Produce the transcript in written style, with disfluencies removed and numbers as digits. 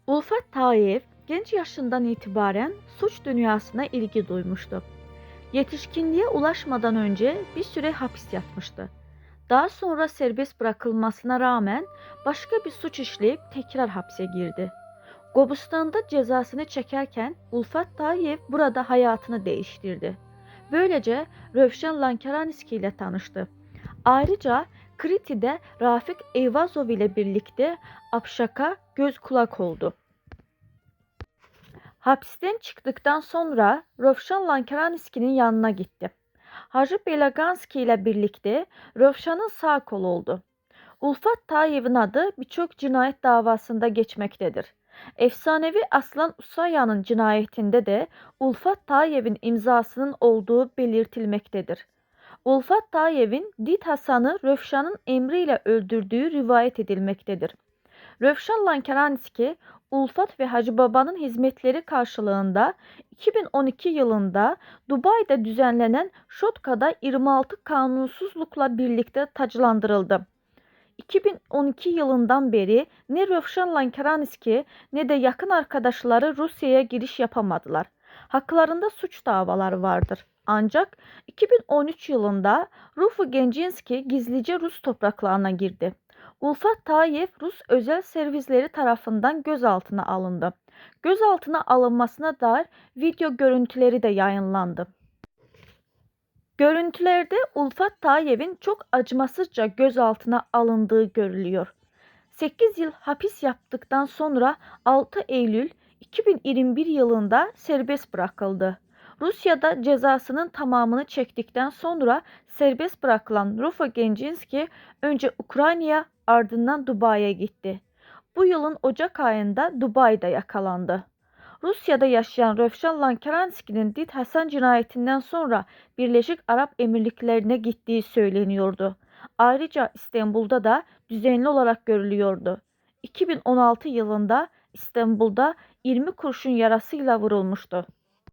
Ulfat Tayev genç yaşından itibaren suç dünyasına ilgi duymuştu. Yetişkinliğe ulaşmadan önce bir süre hapis yatmıştı. Daha sonra serbest bırakılmasına rağmen başka bir suç işleyip tekrar hapse girdi. Qobustan'da cezasını çekerken Ulfat Tayev burada hayatını değiştirdi. Böylece Rövşen Lankaranski ile tanıştı. Ayrıca Kriti'de Rafik Eyvazov ile birlikte Apşak'a göz kulak oldu. Hapisten çıktıktan sonra Rövşan Lankaranski'nin yanına gitti. Hacı Belaganski ile birlikte Rövşan'ın sağ kolu oldu. Ulfat Tayev'in adı birçok cinayet davasında geçmektedir. Efsanevi Aslan Usaya'nın cinayetinde de Ulfat Tayev'in imzasının olduğu belirtilmektedir. Ulfat Tayev'in Dit Hasan'ı Rövşan'ın emriyle öldürdüğü rivayet edilmektedir. Rövşan Lankaranski, Ulfat ve Hacı Baba'nın hizmetleri karşılığında 2012 yılında Dubai'de düzenlenen Şotka'da 26 kanunsuzlukla birlikte taclandırıldı. 2012 yılından beri ne Rövşan Lankaranski ne de yakın arkadaşları Rusya'ya giriş yapamadılar. Haklarında suç davaları vardır. Ancak 2013 yılında Rufu Gencinski gizlice Rus topraklarına girdi. Ulfat Tayev Rus özel servisleri tarafından gözaltına alındı. Gözaltına alınmasına dair video görüntüleri de yayınlandı. Görüntülerde Ulfat Tayev'in çok acımasızca gözaltına alındığı görülüyor. 8 yıl hapis yaptıktan sonra 6 Eylül 2021 yılında serbest bırakıldı. Rusya'da cezasının tamamını çektikten sonra serbest bırakılan Rufo Gencinski önce Ukrayna'ya ardından Dubai'ye gitti. Bu yılın Ocak ayında Dubai'de yakalandı. Rusya'da yaşayan Rövşan Lankaranski'nin Dit Hasan cinayetinden sonra Birleşik Arap Emirlikleri'ne gittiği söyleniyordu. Ayrıca İstanbul'da da düzenli olarak görülüyordu. 2016 yılında İstanbul'da 20 kurşun yarasıyla vurulmuştu.